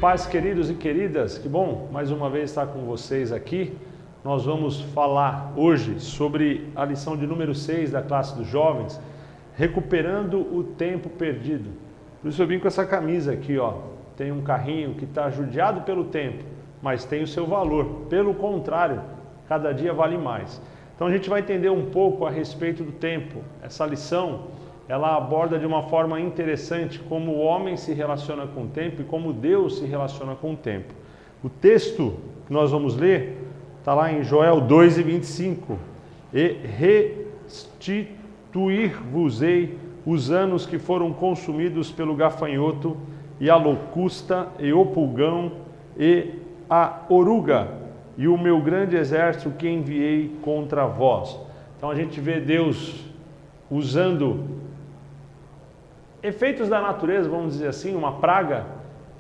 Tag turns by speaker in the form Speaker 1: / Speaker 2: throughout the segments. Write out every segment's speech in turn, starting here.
Speaker 1: paz, queridos e queridas, que bom mais uma vez estar com vocês aqui. Nós vamos falar hoje sobre a lição de número 6 da classe dos jovens, recuperando o tempo perdido. Por isso eu vim com essa camisa aqui, ó. Tem um carrinho que está judiado pelo tempo, mas tem o seu valor. Pelo contrário, cada dia vale mais. Então a gente vai entender um pouco a respeito do tempo. Essa lição, ela aborda de uma forma interessante como o homem se relaciona com o tempo e como Deus se relaciona com o tempo. O texto que nós vamos ler está lá em Joel 2:25. E restituir-vos-ei os anos que foram consumidos pelo gafanhoto e a locusta e o pulgão e a oruga e o meu grande exército que enviei contra vós. Então a gente vê Deus usando efeitos da natureza, vamos dizer assim, uma praga,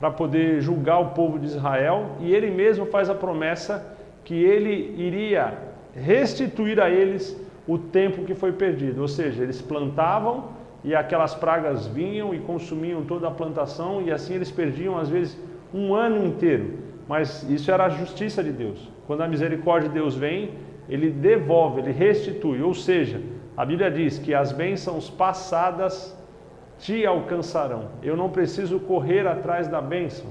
Speaker 1: para poder julgar o povo de Israel, e ele mesmo faz a promessa que ele iria restituir a eles o tempo que foi perdido, ou seja, eles plantavam e aquelas pragas vinham e consumiam toda a plantação, e assim eles perdiam às vezes um ano inteiro, mas isso era a justiça de Deus. Quando a misericórdia de Deus vem, ele devolve, ele restitui, ou seja, a Bíblia diz que as bênçãos passadas te alcançarão. Eu não preciso correr atrás da bênção,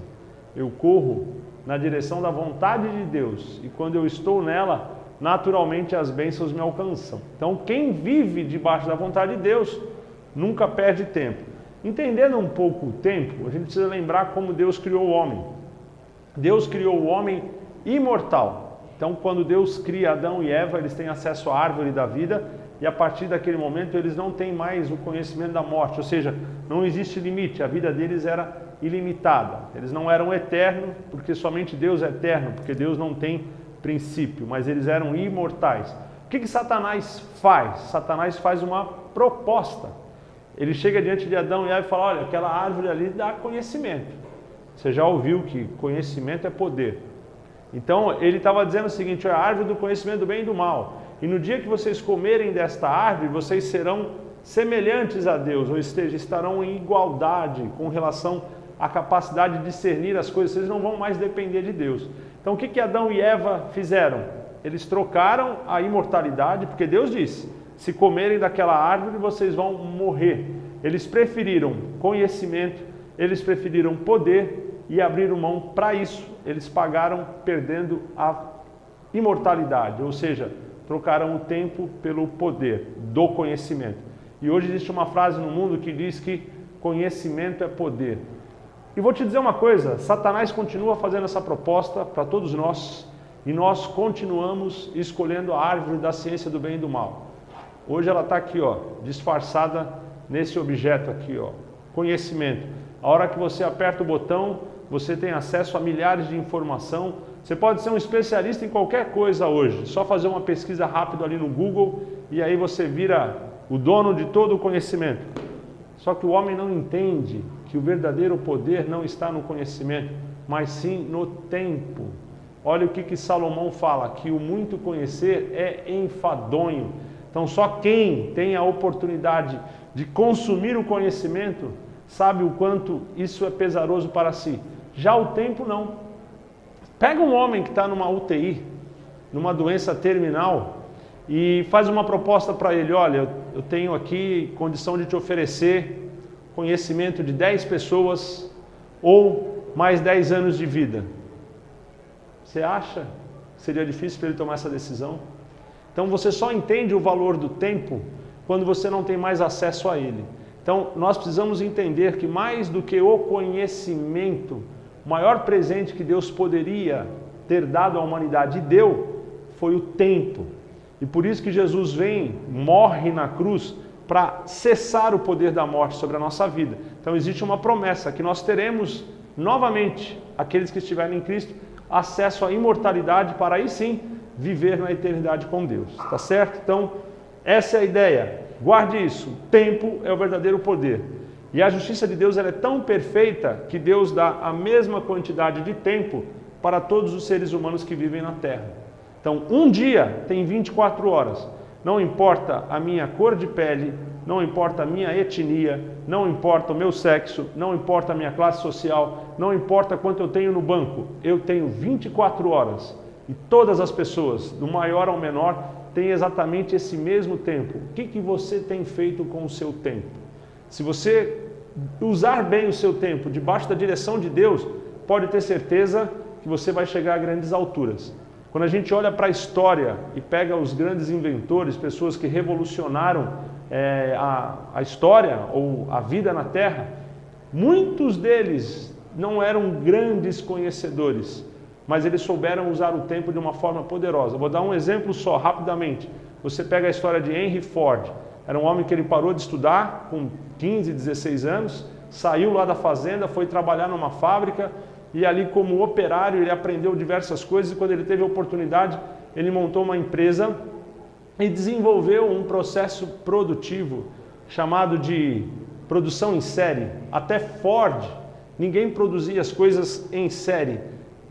Speaker 1: eu corro na direção da vontade de Deus, e quando eu estou nela, naturalmente as bênçãos me alcançam. Então quem vive debaixo da vontade de Deus nunca perde tempo. Entendendo um pouco o tempo, a gente precisa lembrar como Deus criou o homem. Deus criou o homem imortal. Então quando Deus cria Adão e Eva, eles têm acesso à árvore da vida, e a partir daquele momento eles não têm mais o conhecimento da morte, ou seja, não existe limite, a vida deles era ilimitada. Eles não eram eternos, porque somente Deus é eterno, porque Deus não tem princípio, mas eles eram imortais. O que Satanás faz? Satanás faz uma proposta. Ele chega diante de Adão e Eva e fala, olha, aquela árvore ali dá conhecimento. Você já ouviu que conhecimento é poder. Então ele estava dizendo o seguinte, é a árvore do conhecimento do bem e do mal. E no dia que vocês comerem desta árvore, vocês serão semelhantes a Deus, ou seja, estarão em igualdade com relação à capacidade de discernir as coisas, vocês não vão mais depender de Deus. Então o que Adão e Eva fizeram? Eles trocaram a imortalidade, porque Deus disse, se comerem daquela árvore, vocês vão morrer. Eles preferiram conhecimento, eles preferiram poder e abriram mão para isso. Eles pagaram perdendo a imortalidade, ou seja, trocaram o tempo pelo poder do conhecimento. E hoje existe uma frase no mundo que diz que conhecimento é poder. E vou te dizer uma coisa, Satanás continua fazendo essa proposta para todos nós, e nós continuamos escolhendo a árvore da ciência do bem e do mal. Hoje ela está aqui, ó, disfarçada nesse objeto aqui, ó, conhecimento. A hora que você aperta o botão, você tem acesso a milhares de informação. Você pode ser um especialista em qualquer coisa hoje, só fazer uma pesquisa rápida ali no Google e aí você vira o dono de todo o conhecimento. Só que o homem não entende que o verdadeiro poder não está no conhecimento, mas sim no tempo. Olha o que Salomão fala, que o muito conhecer é enfadonho. Então só quem tem a oportunidade de consumir o conhecimento sabe o quanto isso é pesaroso para si. Já o tempo não. Pega um homem que está numa UTI, numa doença terminal, e faz uma proposta para ele, olha, eu tenho aqui condição de te oferecer conhecimento de 10 pessoas ou mais 10 anos de vida. Você acha que seria difícil para ele tomar essa decisão? Então você só entende o valor do tempo quando você não tem mais acesso a ele. Então nós precisamos entender que mais do que o conhecimento, o maior presente que Deus poderia ter dado à humanidade e deu foi o tempo. E por isso que Jesus vem, morre na cruz para cessar o poder da morte sobre a nossa vida. Então existe uma promessa que nós teremos novamente, aqueles que estiverem em Cristo, acesso à imortalidade para aí sim viver na eternidade com Deus. Tá certo? Então essa é a ideia. Guarde isso. O tempo é o verdadeiro poder. E a justiça de Deus ela é tão perfeita que Deus dá a mesma quantidade de tempo para todos os seres humanos que vivem na Terra. Então, um dia tem 24 horas. Não importa a minha cor de pele, não importa a minha etnia, não importa o meu sexo, não importa a minha classe social, não importa quanto eu tenho no banco, eu tenho 24 horas e todas as pessoas, do maior ao menor, têm exatamente esse mesmo tempo. O que você tem feito com o seu tempo? Se você usar bem o seu tempo debaixo da direção de Deus, pode ter certeza que você vai chegar a grandes alturas. Quando a gente olha para a história e pega os grandes inventores, pessoas que revolucionaram a história ou a vida na Terra, muitos deles não eram grandes conhecedores, mas eles souberam usar o tempo de uma forma poderosa. Vou dar um exemplo só, rapidamente. Você pega a história de Henry Ford. Era um homem que ele parou de estudar com 15, 16 anos, saiu lá da fazenda, foi trabalhar numa fábrica e ali como operário ele aprendeu diversas coisas e quando ele teve a oportunidade, ele montou uma empresa e desenvolveu um processo produtivo chamado de produção em série. Até Ford, ninguém produzia as coisas em série.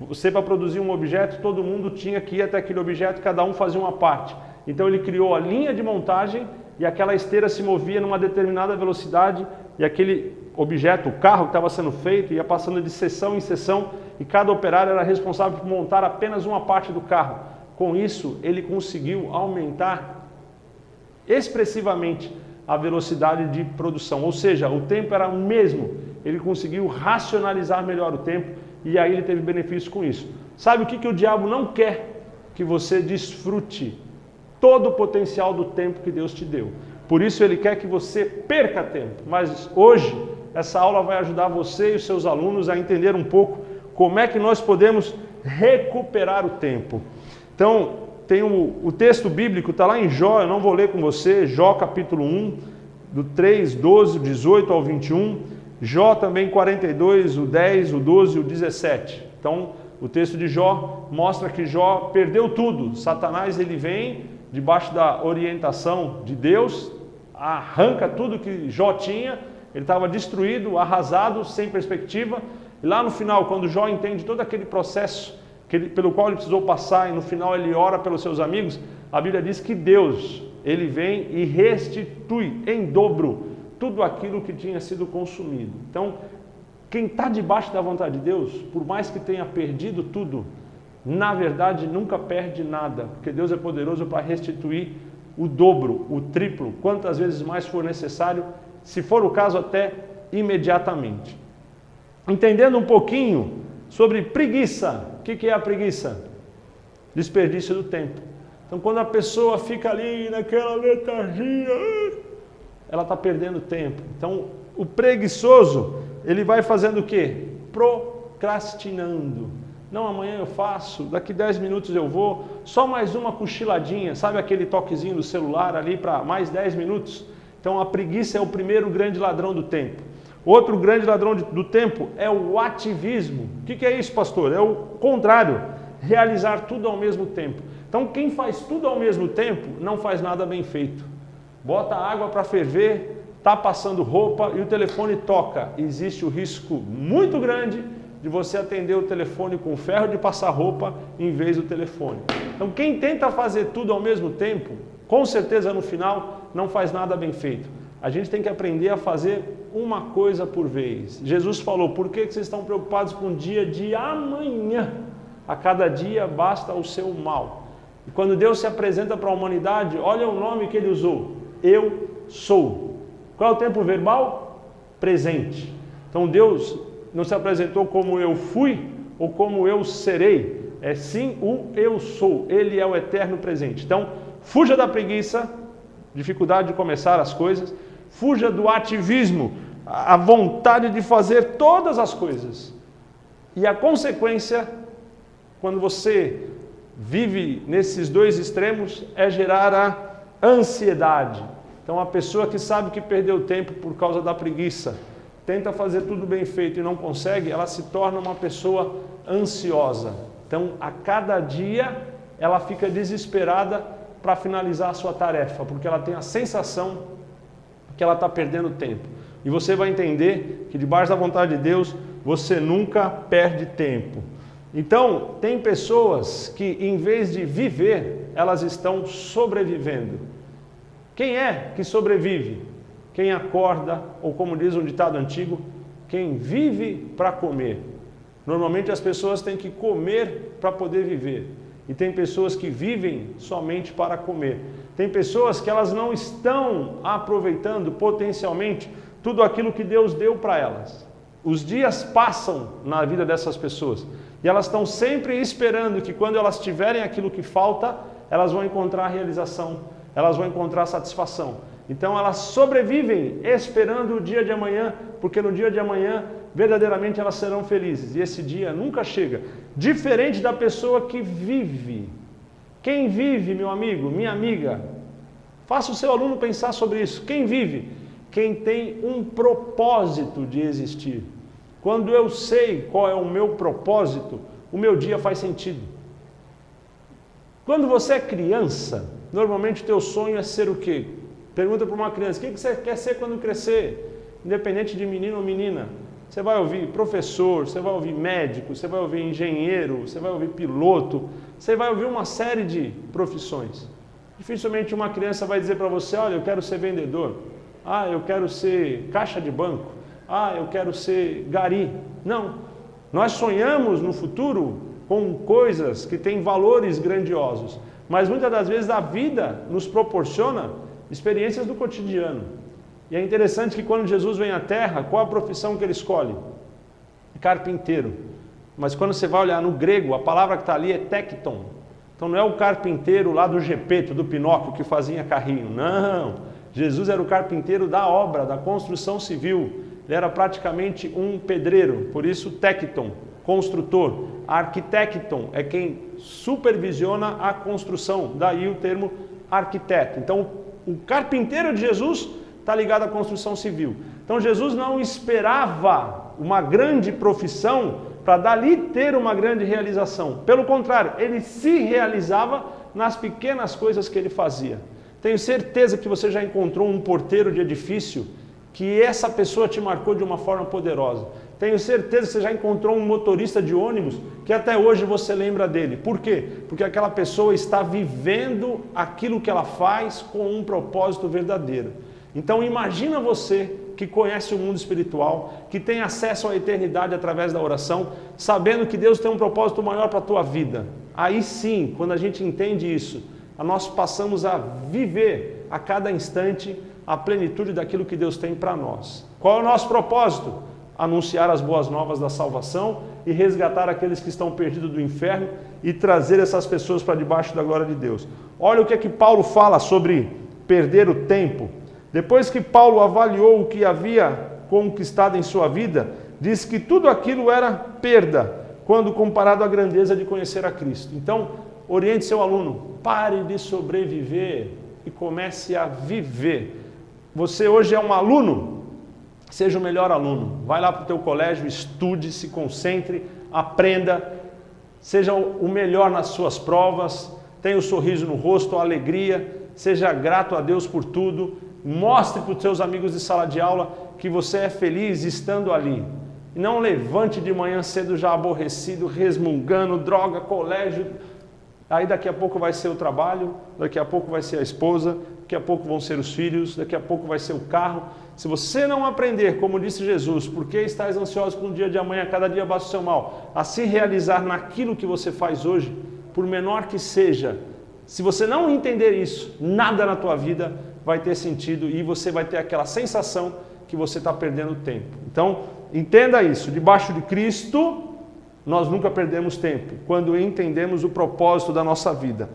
Speaker 1: Você, para produzir um objeto, todo mundo tinha que ir até aquele objeto, cada um fazia uma parte. Então ele criou a linha de montagem e aquela esteira se movia numa determinada velocidade e aquele objeto, o carro que estava sendo feito, ia passando de seção em seção e cada operário era responsável por montar apenas uma parte do carro. Com isso, ele conseguiu aumentar expressivamente a velocidade de produção, ou seja, o tempo era o mesmo, ele conseguiu racionalizar melhor o tempo e aí ele teve benefício com isso. Sabe o que o diabo não quer? Que você desfrute todo o potencial do tempo que Deus te deu. Por isso ele quer que você perca tempo. Mas hoje essa aula vai ajudar você e os seus alunos a entender um pouco como é que nós podemos recuperar o tempo. Então, tem o texto bíblico, está lá em Jó, eu não vou ler com você, Jó capítulo 1, do 3, 12, 18 ao 21, Jó também 42, o 10, o 12 e o 17. Então, o texto de Jó mostra que Jó perdeu tudo. Satanás ele vem debaixo da orientação de Deus, arranca tudo que Jó tinha, ele estava destruído, arrasado, sem perspectiva, e lá no final, quando Jó entende todo aquele processo pelo qual ele precisou passar, e no final ele ora pelos seus amigos, a Bíblia diz que Deus, ele vem e restitui em dobro tudo aquilo que tinha sido consumido. Então, quem está debaixo da vontade de Deus, por mais que tenha perdido tudo, na verdade nunca perde nada, porque Deus é poderoso para restituir o dobro, o triplo, quantas vezes mais for necessário, se for o caso até imediatamente. Entendendo um pouquinho sobre preguiça. O que é a preguiça? Desperdício do tempo. Então quando a pessoa fica ali naquela letargia, ela está perdendo tempo. Então o preguiçoso, ele vai fazendo o quê? Procrastinando. Não, amanhã eu faço, daqui 10 minutos eu vou, só mais uma cochiladinha, sabe aquele toquezinho do celular ali para mais 10 minutos? Então a preguiça é o primeiro grande ladrão do tempo. Outro grande ladrão do tempo é o ativismo. O que é isso, pastor? É o contrário, realizar tudo ao mesmo tempo. Então quem faz tudo ao mesmo tempo não faz nada bem feito. Bota água para ferver, está passando roupa e o telefone toca. Existe o risco muito grande de você atender o telefone com ferro de passar roupa em vez do telefone. Então quem tenta fazer tudo ao mesmo tempo, com certeza no final não faz nada bem feito. A gente tem que aprender a fazer uma coisa por vez. Jesus falou, por que vocês estão preocupados com o dia de amanhã? A cada dia basta o seu mal. E quando Deus se apresenta para a humanidade, olha o nome que ele usou, eu sou. Qual é o tempo verbal? Presente. Então Deus não se apresentou como eu fui ou como eu serei, é sim o eu sou, ele é o eterno presente. Então, fuja da preguiça, dificuldade de começar as coisas, fuja do ativismo, a vontade de fazer todas as coisas. E a consequência, quando você vive nesses dois extremos, é gerar a ansiedade. Então, a pessoa que sabe que perdeu tempo por causa da preguiça, tenta fazer tudo bem feito e não consegue, ela se torna uma pessoa ansiosa. Então, a cada dia, ela fica desesperada para finalizar a sua tarefa, porque ela tem a sensação que ela está perdendo tempo. E você vai entender que debaixo da vontade de Deus, você nunca perde tempo. Então, tem pessoas que em vez de viver, elas estão sobrevivendo. Quem é que sobrevive? quem acorda, ou como diz um ditado antigo, quem vive para comer. Normalmente as pessoas têm que comer para poder viver. E tem pessoas que vivem somente para comer. Tem pessoas que elas não estão aproveitando potencialmente tudo aquilo que Deus deu para elas. Os dias passam na vida dessas pessoas. E elas estão sempre esperando que quando elas tiverem aquilo que falta, elas vão encontrar realização, elas vão encontrar satisfação. Então elas sobrevivem esperando o dia de amanhã, porque no dia de amanhã, verdadeiramente elas serão felizes. E esse dia nunca chega. Diferente da pessoa que vive. Quem vive, meu amigo, minha amiga? Faça o seu aluno pensar sobre isso. Quem vive? Quem tem um propósito de existir. Quando eu sei qual é o meu propósito, o meu dia faz sentido. Quando você é criança, normalmente o teu sonho é ser o quê? Pergunta para uma criança, o que você quer ser quando crescer? Independente de menino ou menina. Você vai ouvir professor, você vai ouvir médico, você vai ouvir engenheiro, você vai ouvir piloto, você vai ouvir uma série de profissões. Dificilmente uma criança vai dizer para você, olha, eu quero ser vendedor. Ah, eu quero ser caixa de banco. Ah, eu quero ser gari. Não. Nós sonhamos no futuro com coisas que têm valores grandiosos. Mas muitas das vezes a vida nos proporciona experiências do cotidiano. E é interessante que quando Jesus vem à Terra, qual a profissão que ele escolhe? Carpinteiro. Mas quando você vai olhar no grego, a palavra que está ali é tekton. Então não é o carpinteiro lá do Gepeto, do Pinóquio, que fazia carrinho. Não. Jesus era o carpinteiro da obra, da construção civil. Ele era praticamente um pedreiro, por isso tekton, construtor. Arquitecton é quem supervisiona a construção, daí o termo arquiteto. Então o carpinteiro de Jesus está ligado à construção civil. Então Jesus não esperava uma grande profissão para dali ter uma grande realização. Pelo contrário, ele se realizava nas pequenas coisas que ele fazia. Tenho certeza que você já encontrou um porteiro de edifício que essa pessoa te marcou de uma forma poderosa. Tenho certeza que você já encontrou um motorista de ônibus que até hoje você lembra dele. Por quê? Porque aquela pessoa está vivendo aquilo que ela faz com um propósito verdadeiro. Então imagina você que conhece o mundo espiritual, que tem acesso à eternidade através da oração, sabendo que Deus tem um propósito maior para a tua vida. Aí sim, quando a gente entende isso, nós passamos a viver a cada instante a plenitude daquilo que Deus tem para nós. Qual é o nosso propósito? Anunciar as boas novas da salvação e resgatar aqueles que estão perdidos do inferno e trazer essas pessoas para debaixo da glória de Deus. Olha o que é que Paulo fala sobre perder o tempo. Depois que Paulo avaliou o que havia conquistado em sua vida, diz que tudo aquilo era perda, quando comparado à grandeza de conhecer a Cristo. Então, oriente seu aluno, pare de sobreviver e comece a viver. Você hoje é um aluno, seja o melhor aluno. Vai lá para o teu colégio, estude, se concentre, aprenda, seja o melhor nas suas provas, tenha o sorriso no rosto, a alegria, seja grato a Deus por tudo. Mostre para os seus amigos de sala de aula que você é feliz estando ali. E não levante de manhã cedo já aborrecido, resmungando, droga, colégio. Aí daqui a pouco vai ser o trabalho, daqui a pouco vai ser a esposa, daqui a pouco vão ser os filhos, daqui a pouco vai ser o carro. Se você não aprender, como disse Jesus, por que estás ansioso com o dia de amanhã, cada dia basta o seu mal, a se realizar naquilo que você faz hoje, por menor que seja, se você não entender isso, nada na tua vida vai ter sentido e você vai ter aquela sensação que você está perdendo tempo. Então, entenda isso, debaixo de Cristo, nós nunca perdemos tempo, quando entendemos o propósito da nossa vida.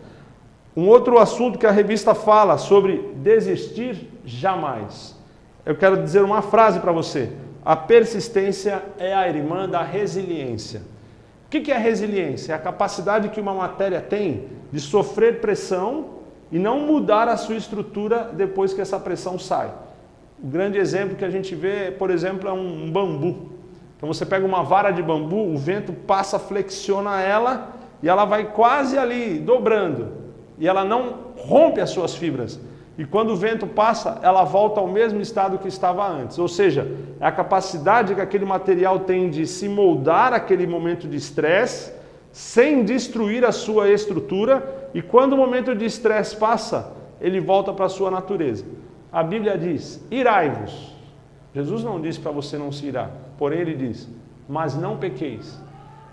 Speaker 1: Um outro assunto que a revista fala sobre desistir jamais. Eu quero dizer uma frase para você. A persistência é a irmã da resiliência. O que é resiliência? É a capacidade que uma matéria tem de sofrer pressão e não mudar a sua estrutura depois que essa pressão sai. O grande exemplo que a gente vê, por exemplo, é um bambu. Então você pega uma vara de bambu, o vento passa, flexiona ela e ela vai quase ali dobrando. E ela não rompe as suas fibras. E quando o vento passa, ela volta ao mesmo estado que estava antes. Ou seja, é a capacidade que aquele material tem de se moldar àquele momento de estresse, sem destruir a sua estrutura. E quando o momento de estresse passa, ele volta para a sua natureza. a Bíblia diz, irai-vos. Jesus não disse para você não se irar, porém ele diz, mas não pequeis.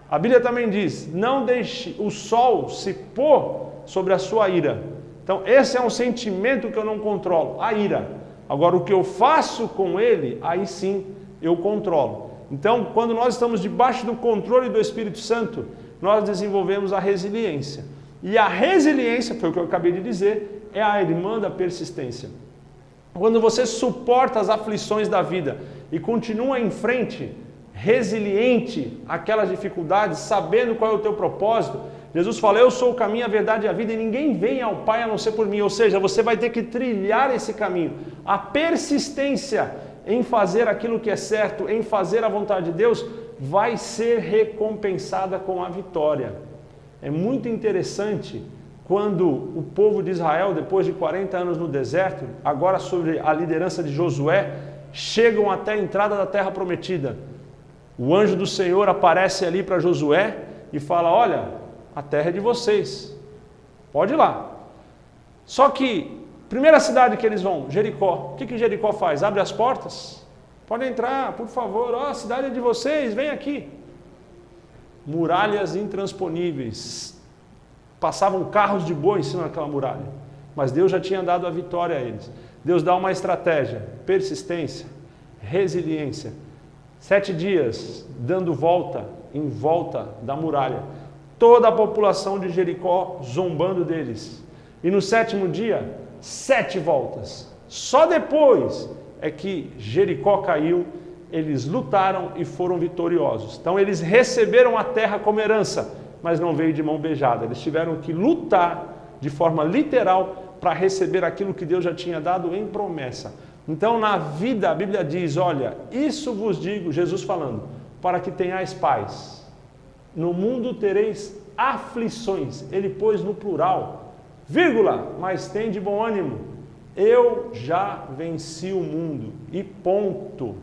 Speaker 1: A Bíblia também diz, não deixe o sol se pôr sobre a sua ira. Então esse é um sentimento que eu não controlo, a ira. Agora o que eu faço com ele, aí sim eu controlo. Então quando nós estamos debaixo do controle do Espírito Santo, nós desenvolvemos a resiliência. E a resiliência, foi o que eu acabei de dizer, é a irmã da persistência. Quando você suporta as aflições da vida e continua em frente, resiliente àquelas dificuldades, sabendo qual é o teu propósito, Jesus fala, eu sou o caminho, a verdade e a vida, e ninguém vem ao Pai a não ser por mim. Ou seja, você vai ter que trilhar esse caminho. A persistência em fazer aquilo que é certo, em fazer a vontade de Deus, vai ser recompensada com a vitória. É muito interessante quando o povo de Israel, depois de 40 anos no deserto, agora sob a liderança de Josué, chegam até a entrada da terra prometida. O anjo do Senhor aparece ali para Josué e fala, olha, a terra é de vocês, pode ir lá. Só que, primeira cidade que eles vão, Jericó. O que Jericó faz? Abre as portas, podem entrar, por favor, a cidade é de vocês, vem aqui. Muralhas intransponíveis, passavam carros de boi em cima daquela muralha, mas Deus já tinha dado a vitória a eles. Deus dá uma estratégia, persistência, resiliência. 7 dias dando volta em volta da muralha, toda a população de Jericó zombando deles. E no 7º dia, 7 voltas. Só depois é que Jericó caiu, eles lutaram e foram vitoriosos. Então eles receberam a terra como herança, mas não veio de mão beijada. Eles tiveram que lutar de forma literal para receber aquilo que Deus já tinha dado em promessa. Então na vida a Bíblia diz, olha, isso vos digo, Jesus falando, para que tenhais paz. No mundo tereis aflições. Ele pôs no plural, vírgula, mas tem de bom ânimo. Eu já venci o mundo. E ponto.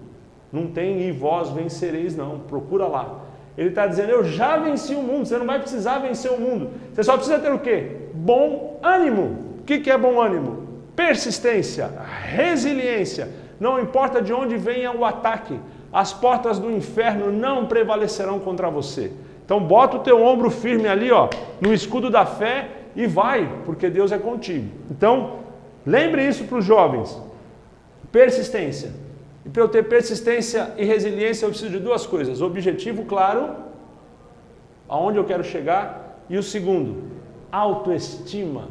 Speaker 1: Não tem e vós vencereis não, procura lá. Ele está dizendo, eu já venci o mundo, você não vai precisar vencer o mundo. Você só precisa ter o quê? Bom ânimo. O que é bom ânimo? Persistência, resiliência. Não importa de onde venha o ataque, as portas do inferno não prevalecerão contra você. Então bota o teu ombro firme ali, ó, no escudo da fé e vai, porque Deus é contigo. Então, lembre isso para os jovens. Persistência. E para eu ter persistência e resiliência, eu preciso de 2 coisas. Objetivo claro, aonde eu quero chegar. E o segundo, autoestima.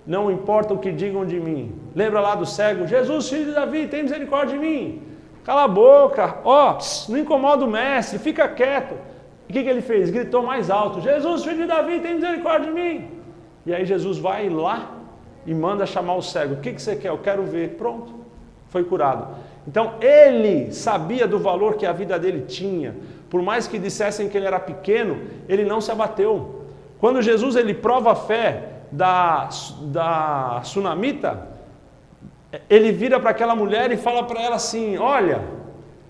Speaker 1: Não importa o que digam de mim. Lembra lá do cego? Jesus, filho de Davi, tem misericórdia de mim. Cala a boca, ó, não incomoda o mestre, fica quieto. E o que ele fez? Gritou mais alto, Jesus, filho de Davi, tem misericórdia de mim. E aí Jesus vai lá e manda chamar o cego. O que você quer? Eu quero ver. Pronto, foi curado. Então ele sabia do valor que a vida dele tinha. Por mais que dissessem que ele era pequeno, ele não se abateu. Quando Jesus ele prova a fé da sunamita, ele vira para aquela mulher e fala para ela assim, olha,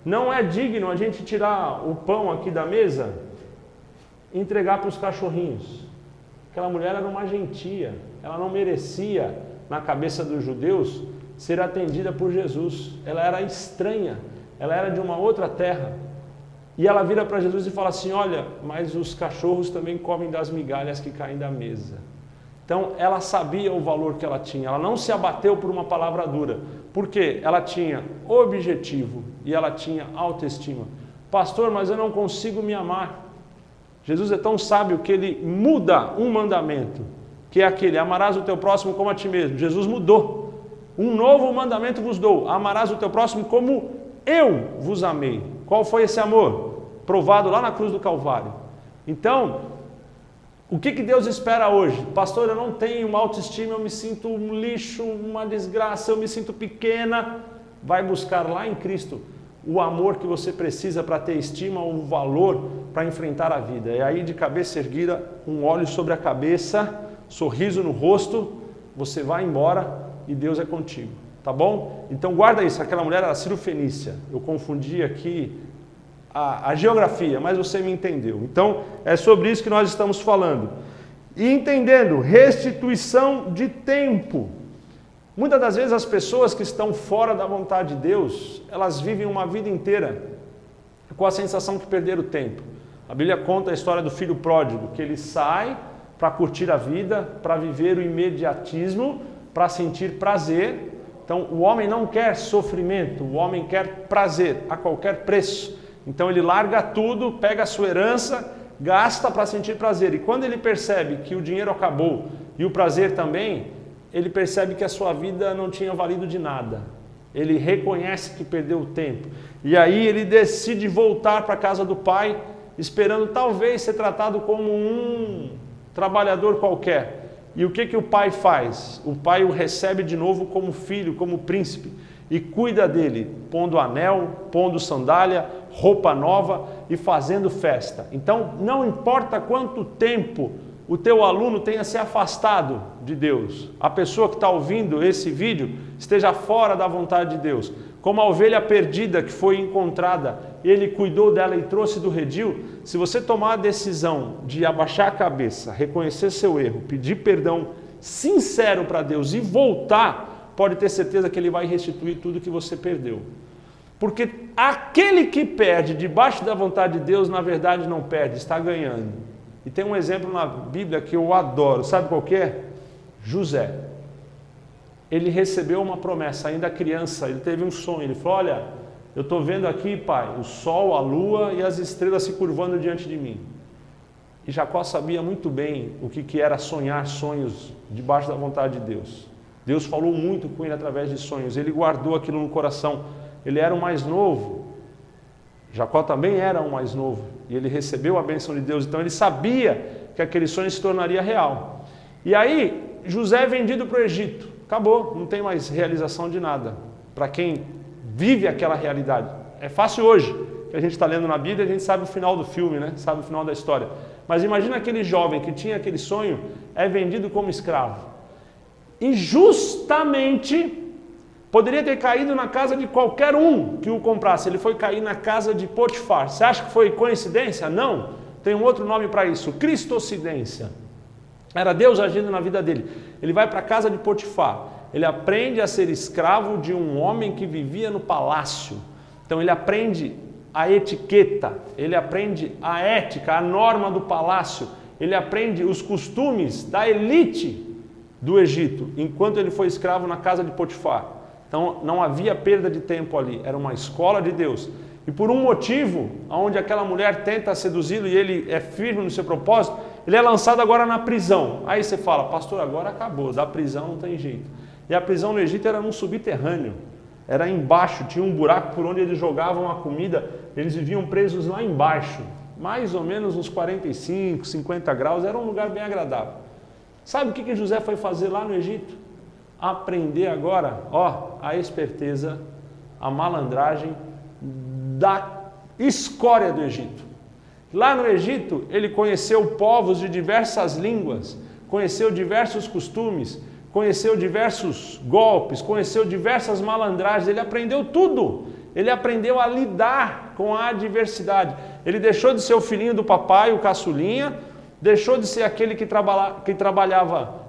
Speaker 1: não é digno a gente tirar o pão aqui da mesa e entregar para os cachorrinhos. Aquela mulher era uma gentia, ela não merecia, na cabeça dos judeus, ser atendida por Jesus. Ela era estranha, ela era de uma outra terra. E ela vira para Jesus e fala assim, olha, mas os cachorros também comem das migalhas que caem da mesa. Então ela sabia o valor que ela tinha, ela não se abateu por uma palavra dura, porque ela tinha objetivo e ela tinha autoestima. Pastor, mas eu não consigo me amar. Jesus é tão sábio que ele muda um mandamento, que é aquele, amarás o teu próximo como a ti mesmo. Jesus mudou, um novo mandamento vos dou, amarás o teu próximo como eu vos amei. Qual foi esse amor? Provado lá na cruz do Calvário. Então, o que Deus espera hoje? Pastor, eu não tenho uma autoestima, eu me sinto um lixo, uma desgraça, eu me sinto pequena. Vai buscar lá em Cristo o amor que você precisa para ter estima, o valor para enfrentar a vida. E aí de cabeça erguida, um óleo sobre a cabeça, sorriso no rosto, você vai embora e Deus é contigo. Tá bom? Então guarda isso, aquela mulher era Cirofenícia. Eu confundi aqui a geografia, mas você me entendeu. Então, é sobre isso que nós estamos falando. E entendendo, restituição de tempo. Muitas das vezes as pessoas que estão fora da vontade de Deus, elas vivem uma vida inteira com a sensação que perderam o tempo. A Bíblia conta a história do filho pródigo, que ele sai para curtir a vida, para viver o imediatismo, para sentir prazer. Então o homem não quer sofrimento, o homem quer prazer a qualquer preço. Então ele larga tudo, pega a sua herança, gasta para sentir prazer. E quando ele percebe que o dinheiro acabou e o prazer também, ele percebe que a sua vida não tinha valido de nada. Ele reconhece que perdeu o tempo. E aí ele decide voltar para a casa do pai, esperando talvez ser tratado como um trabalhador qualquer. E o que o pai faz? O pai o recebe de novo como filho, como príncipe, e cuida dele, pondo anel, pondo sandália, roupa nova e fazendo festa. Então, não importa quanto tempo o teu aluno tenha se afastado de Deus, a pessoa que está ouvindo esse vídeo esteja fora da vontade de Deus, como a ovelha perdida que foi encontrada, ele cuidou dela e trouxe do redil. Se você tomar a decisão de abaixar a cabeça, reconhecer seu erro, pedir perdão sincero para Deus e voltar, pode ter certeza que Ele vai restituir tudo que você perdeu. Porque aquele que perde debaixo da vontade de Deus, na verdade não perde, está ganhando. E tem um exemplo na Bíblia que eu adoro, sabe qual que é? José. Ele recebeu uma promessa, ainda criança, ele teve um sonho, ele falou, olha, eu estou vendo aqui, pai, o sol, a lua e as estrelas se curvando diante de mim. E Jacó sabia muito bem o que era sonhar sonhos debaixo da vontade de Deus. Deus falou muito com ele através de sonhos, ele guardou aquilo no coração. Ele era o mais novo, Jacó também era o mais novo, e ele recebeu a bênção de Deus, então ele sabia que aquele sonho se tornaria real. E aí, José é vendido para o Egito, acabou, não tem mais realização de nada, para quem vive aquela realidade. É fácil hoje, que a gente está lendo na Bíblia, a gente sabe o final do filme, né? Sabe o final da história. Mas imagina aquele jovem que tinha aquele sonho, é vendido como escravo. E justamente poderia ter caído na casa de qualquer um que o comprasse. Ele foi cair na casa de Potifar. Você acha que foi coincidência? Não. Tem um outro nome para isso, cristocidência. Era Deus agindo na vida dele. Ele vai para a casa de Potifar. Ele aprende a ser escravo de um homem que vivia no palácio. Então ele aprende a etiqueta, ele aprende a ética, a norma do palácio. Ele aprende os costumes da elite do Egito, enquanto ele foi escravo na casa de Potifar. Então não havia perda de tempo ali, era uma escola de Deus. E por um motivo, onde aquela mulher tenta seduzi-lo e ele é firme no seu propósito, ele é lançado agora na prisão. Aí você fala, pastor, agora acabou, da prisão não tem jeito. E a prisão no Egito era num subterrâneo, era embaixo, tinha um buraco por onde eles jogavam a comida, eles viviam presos lá embaixo, mais ou menos uns 45, 50 graus, era um lugar bem agradável. Sabe o que José foi fazer lá no Egito? Aprender agora, a esperteza, a malandragem da escória do Egito. Lá no Egito, ele conheceu povos de diversas línguas, conheceu diversos costumes, conheceu diversos golpes, conheceu diversas malandragens, ele aprendeu tudo. Ele aprendeu a lidar com a adversidade. Ele deixou de ser o filhinho do papai, o caçulinha, deixou de ser aquele que trabalhava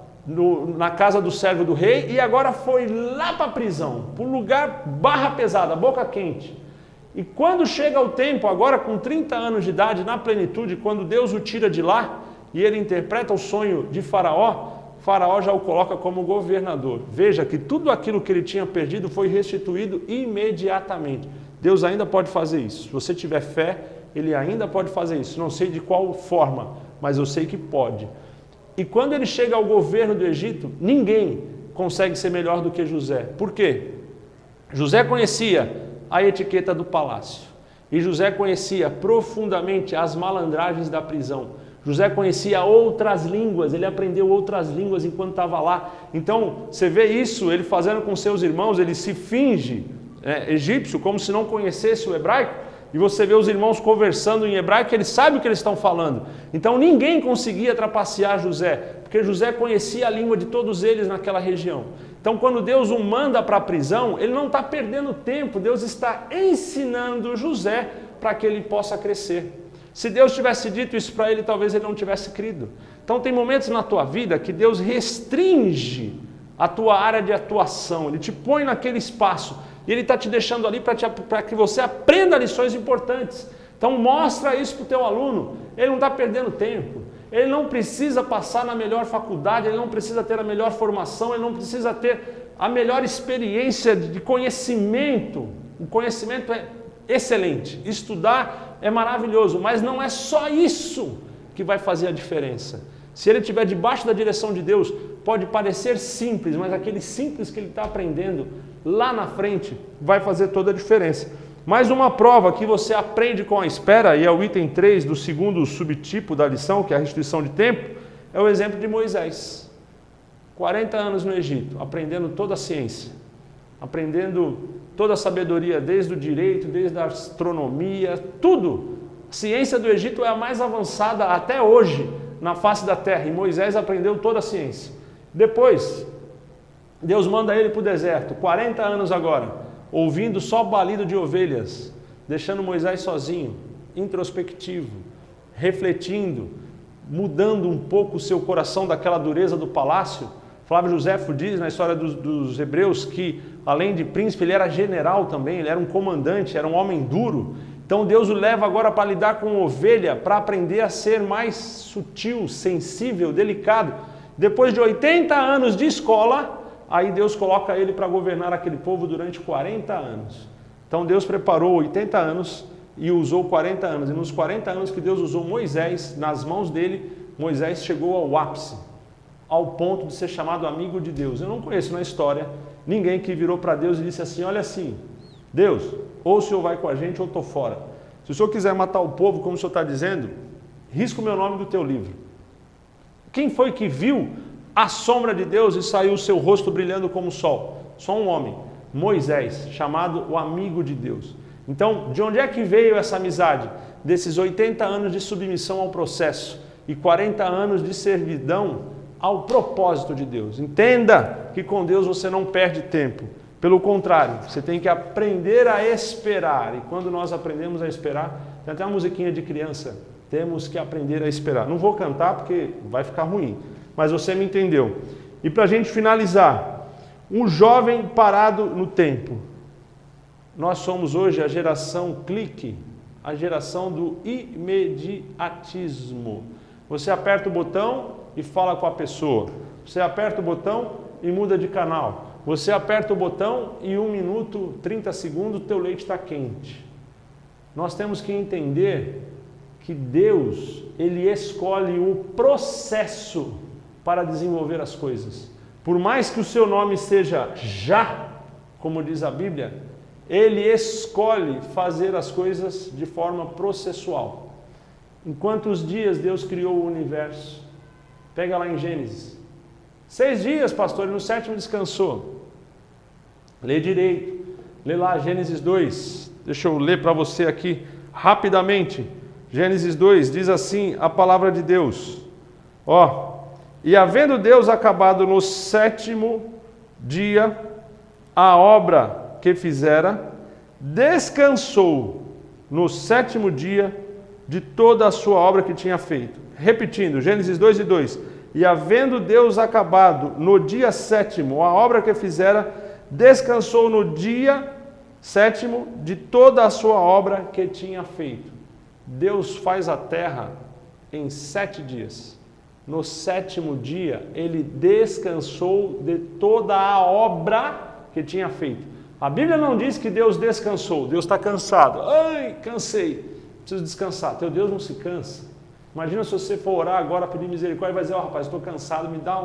Speaker 1: na casa do servo do rei e agora foi lá para a prisão, para um lugar barra pesada, boca quente. E quando chega o tempo, agora com 30 anos de idade, na plenitude, quando Deus o tira de lá e ele interpreta o sonho de Faraó, Faraó já o coloca como governador. Veja que tudo aquilo que ele tinha perdido foi restituído imediatamente. Deus ainda pode fazer isso. Se você tiver fé, ele ainda pode fazer isso. Não sei de qual forma, mas eu sei que pode. E quando ele chega ao governo do Egito, ninguém consegue ser melhor do que José. Por quê? José conhecia a etiqueta do palácio. E José conhecia profundamente as malandragens da prisão. José conhecia outras línguas, ele aprendeu outras línguas enquanto estava lá. Então, você vê isso, ele fazendo com seus irmãos, ele se finge egípcio, como se não conhecesse o hebraico, e você vê os irmãos conversando em hebraico, ele sabe o que eles estão falando. Então, ninguém conseguia trapacear José, porque José conhecia a língua de todos eles naquela região. Então, quando Deus o manda para a prisão, ele não está perdendo tempo, Deus está ensinando José para que ele possa crescer. Se Deus tivesse dito isso para ele, talvez ele não tivesse crido. Então tem momentos na tua vida que Deus restringe a tua área de atuação, Ele te põe naquele espaço e Ele está te deixando ali para que você aprenda lições importantes. Então mostra isso para o teu aluno, ele não está perdendo tempo, ele não precisa passar na melhor faculdade, ele não precisa ter a melhor formação, ele não precisa ter a melhor experiência de conhecimento. O conhecimento é excelente, estudar é maravilhoso, mas não é só isso que vai fazer a diferença. Se ele estiver debaixo da direção de Deus, pode parecer simples, mas aquele simples que ele está aprendendo lá na frente vai fazer toda a diferença. Mais uma prova que você aprende com a espera, e é o item 3 do segundo subtipo da lição, que é a restrição de tempo, é o exemplo de Moisés. 40 anos no Egito, aprendendo toda a ciência, aprendendo toda a sabedoria, desde o direito, desde a astronomia, tudo. A ciência do Egito é a mais avançada até hoje na face da terra, e Moisés aprendeu toda a ciência. Depois, Deus manda ele para o deserto, 40 anos agora, ouvindo só balido de ovelhas, deixando Moisés sozinho, introspectivo, refletindo, mudando um pouco o seu coração daquela dureza do palácio. Flávio Josefo diz na história dos Hebreus que, além de príncipe, ele era general também, ele era um comandante, era um homem duro. Então Deus o leva agora para lidar com ovelha, para aprender a ser mais sutil, sensível, delicado. Depois de 80 anos de escola, aí Deus coloca ele para governar aquele povo durante 40 anos. Então Deus preparou 80 anos e usou 40 anos. E nos 40 anos que Deus usou Moisés, nas mãos dele, Moisés chegou ao ápice, ao ponto de ser chamado amigo de Deus. Eu não conheço na história ninguém que virou para Deus e disse assim, olha assim, Deus, ou o Senhor vai com a gente ou estou fora. Se o Senhor quiser matar o povo, como o Senhor está dizendo, risca o meu nome do teu livro. Quem foi que viu a sombra de Deus e saiu o seu rosto brilhando como o sol? Só um homem, Moisés, chamado o amigo de Deus. Então, de onde é que veio essa amizade? Desses 80 anos de submissão ao processo e 40 anos de servidão ao propósito de Deus. Entenda que com Deus você não perde tempo. Pelo contrário, você tem que aprender a esperar. E quando nós aprendemos a esperar, tem até uma musiquinha de criança, temos que aprender a esperar. Não vou cantar porque vai ficar ruim, mas você me entendeu. E para a gente finalizar, um jovem parado no tempo. Nós somos hoje a geração clique, a geração do imediatismo. Você aperta o botão e fala com a pessoa. Você aperta o botão e muda de canal. Você aperta o botão e 1 minuto, 30 segundos, o teu leite está quente. Nós temos que entender que Deus, Ele escolhe o processo para desenvolver as coisas. Por mais que o seu nome seja já, como diz a Bíblia, Ele escolhe fazer as coisas de forma processual. Em quantos dias Deus criou o universo? Pega lá em Gênesis. 6 dias, pastor, e no 7º descansou. Lê direito. Lê lá Gênesis 2. Deixa eu ler para você aqui rapidamente. Gênesis 2 diz assim a palavra de Deus. E havendo Deus acabado no 7º dia a obra que fizera, descansou no 7º dia de toda a sua obra que tinha feito. Repetindo, Gênesis 2:2. E havendo Deus acabado no dia 7º a obra que fizera, descansou no dia 7º de toda a sua obra que tinha feito. Deus faz a terra em 7 dias. No 7º dia, Ele descansou de toda a obra que tinha feito. A Bíblia não diz que Deus descansou. Deus está cansado. Ai, cansei. Preciso descansar. Teu Deus não se cansa. Imagina se você for orar agora, pedir misericórdia e vai dizer, rapaz, estou cansado, me dá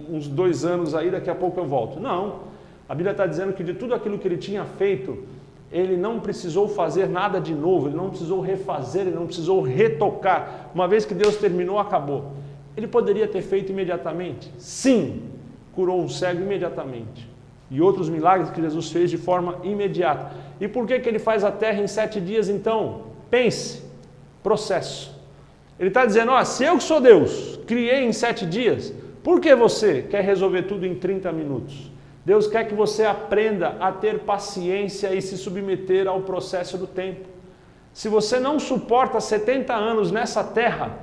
Speaker 1: uns 2 anos aí, daqui a pouco eu volto. Não. A Bíblia está dizendo que de tudo aquilo que ele tinha feito, ele não precisou fazer nada de novo, ele não precisou refazer, ele não precisou retocar. Uma vez que Deus terminou, acabou. Ele poderia ter feito imediatamente? Sim, curou um cego imediatamente. E outros milagres que Jesus fez de forma imediata. E por que ele faz a terra em 7 dias então? Pense, processo. Ele está dizendo, se eu que sou Deus, criei em 7 dias, por que você quer resolver tudo em 30 minutos? Deus quer que você aprenda a ter paciência e se submeter ao processo do tempo. Se você não suporta 70 anos nessa terra,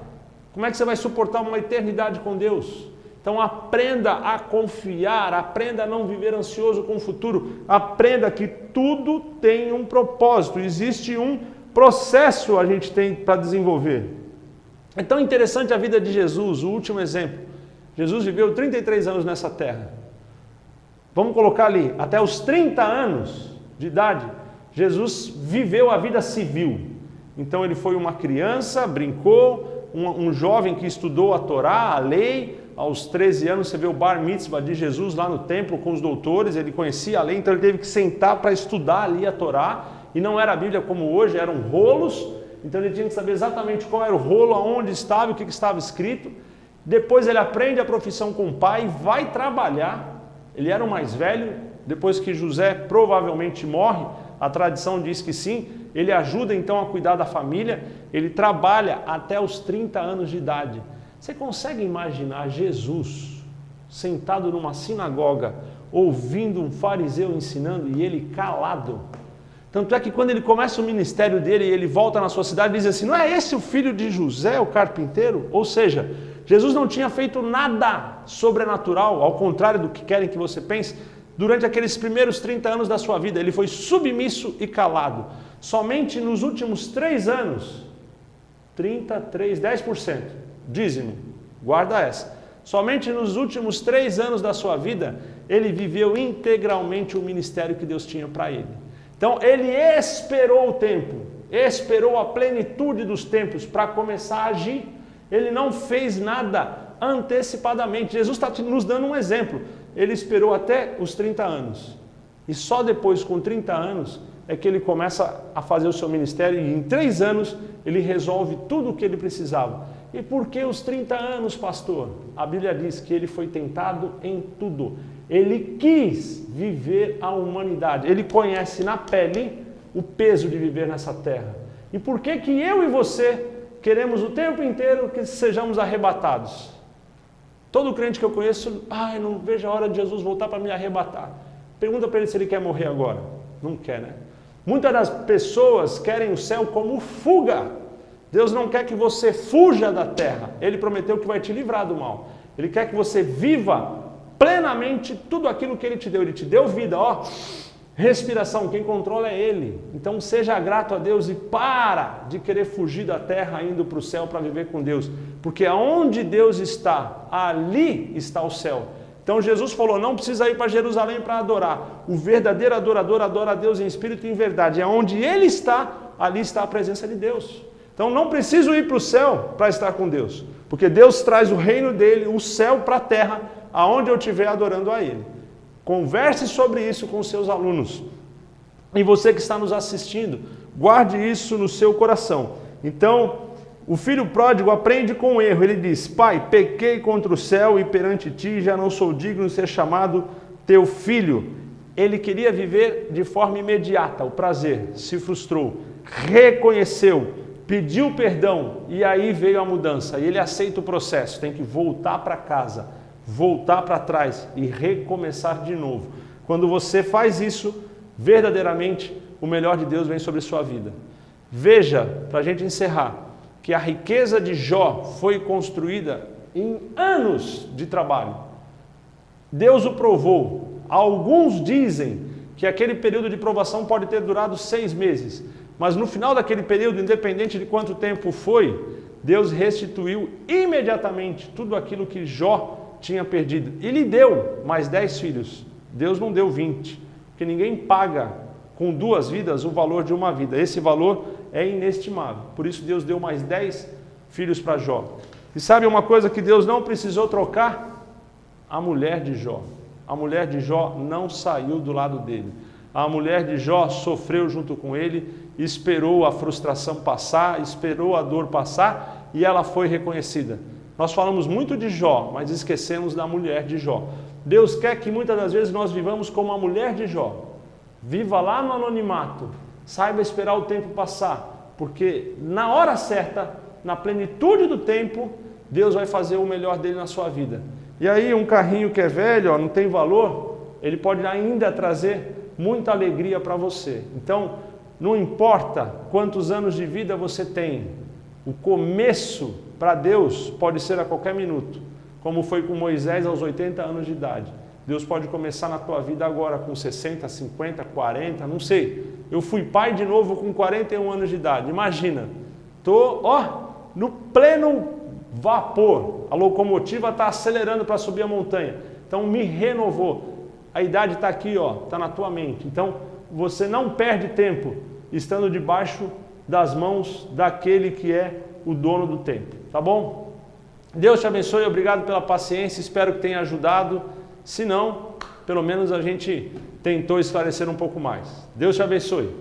Speaker 1: como é que você vai suportar uma eternidade com Deus? Então aprenda a confiar, aprenda a não viver ansioso com o futuro, aprenda que tudo tem um propósito, existe um processo a gente tem para desenvolver. É tão interessante a vida de Jesus, o último exemplo. Jesus viveu 33 anos nessa terra. Vamos colocar ali, até os 30 anos de idade, Jesus viveu a vida civil. Então ele foi uma criança, brincou, um jovem que estudou a Torá, a lei. Aos 13 anos você vê o bar mitzvah de Jesus lá no templo com os doutores, ele conhecia a lei, então ele teve que sentar para estudar ali a Torá, e não era a Bíblia como hoje, eram rolos, então ele tinha que saber exatamente qual era o rolo, aonde estava e o que estava escrito. Depois ele aprende a profissão com o pai, vai trabalhar, ele era o mais velho, depois que José provavelmente morre, a tradição diz que sim, ele ajuda então a cuidar da família, ele trabalha até os 30 anos de idade. Você consegue imaginar Jesus sentado numa sinagoga, ouvindo um fariseu ensinando e ele calado? Tanto é que quando ele começa o ministério dele e ele volta na sua cidade, diz assim, não é esse o filho de José, o carpinteiro? Ou seja, Jesus não tinha feito nada sobrenatural, ao contrário do que querem que você pense, durante aqueles primeiros 30 anos da sua vida. Ele foi submisso e calado. Somente nos últimos 3 anos, 10%, dízimo, guarda essa. Somente nos últimos 3 anos da sua vida, ele viveu integralmente o ministério que Deus tinha para ele. Então, ele esperou o tempo, esperou a plenitude dos tempos para começar a agir. Ele não fez nada antecipadamente. Jesus está nos dando um exemplo. Ele esperou até os 30 anos. E só depois, com 30 anos, é que ele começa a fazer o seu ministério. E em 3 anos, ele resolve tudo o que ele precisava. E por que os 30 anos, pastor? A Bíblia diz que ele foi tentado em tudo. Ele quis viver a humanidade. Ele conhece na pele o peso de viver nessa terra. E por que que eu e você queremos o tempo inteiro que sejamos arrebatados? Todo crente que eu conheço, não vejo a hora de Jesus voltar para me arrebatar. Pergunta para ele se ele quer morrer agora. Não quer, né? Muitas das pessoas querem o céu como fuga. Deus não quer que você fuja da terra. Ele prometeu que vai te livrar do mal. Ele quer que você viva plenamente tudo aquilo que Ele te deu. Ele te deu vida, respiração, quem controla é Ele. Então seja grato a Deus e para de querer fugir da terra indo para o céu para viver com Deus. Porque aonde Deus está, ali está o céu. Então Jesus falou, não precisa ir para Jerusalém para adorar. O verdadeiro adorador adora a Deus em espírito e em verdade. É onde Ele está, ali está a presença de Deus. Então não preciso ir para o céu para estar com Deus. Porque Deus traz o reino dEle, o céu para a terra, aonde eu estiver adorando a Ele. Converse sobre isso com os seus alunos. E você que está nos assistindo, guarde isso no seu coração. Então, o filho pródigo aprende com o erro. Ele diz, pai, pequei contra o céu e perante ti, já não sou digno de ser chamado teu filho. Ele queria viver de forma imediata, o prazer, se frustrou, reconheceu, pediu perdão e aí veio a mudança. E ele aceita o processo, tem que voltar para casa, voltar para trás e recomeçar de novo. Quando você faz isso, verdadeiramente o melhor de Deus vem sobre a sua vida. Veja, para a gente encerrar, que a riqueza de Jó foi construída em anos de trabalho. Deus o provou. Alguns dizem que aquele período de provação pode ter durado 6 meses, mas no final daquele período, independente de quanto tempo foi, Deus restituiu imediatamente tudo aquilo que Jó tinha perdido. E lhe deu mais 10 filhos. Deus não deu 20, porque ninguém paga com 2 vidas o valor de uma vida. Esse valor é inestimável. Por isso Deus deu mais 10 filhos para Jó. E sabe uma coisa que Deus não precisou trocar? A mulher de Jó. A mulher de Jó não saiu do lado dele. A mulher de Jó sofreu junto com ele, esperou a frustração passar, esperou a dor passar e ela foi reconhecida. Nós falamos muito de Jó, mas esquecemos da mulher de Jó. Deus quer que muitas das vezes nós vivamos como a mulher de Jó. Viva lá no anonimato, saiba esperar o tempo passar, porque na hora certa, na plenitude do tempo, Deus vai fazer o melhor dele na sua vida. E aí um carrinho que é velho, não tem valor, ele pode ainda trazer muita alegria para você. Então, não importa quantos anos de vida você tem, o começo para Deus pode ser a qualquer minuto. como foi com Moisés aos 80 anos de idade. Deus pode começar na tua vida agora com 60, 50, 40, não sei. Eu fui pai de novo com 41 anos de idade. Imagina, no pleno vapor. A locomotiva está acelerando para subir a montanha. Então me renovou. A idade está aqui, está na tua mente. Então você não perde tempo estando debaixo das mãos daquele que é o dono do tempo. Tá bom? Deus te abençoe, obrigado pela paciência, espero que tenha ajudado. Se não, pelo menos a gente tentou esclarecer um pouco mais. Deus te abençoe.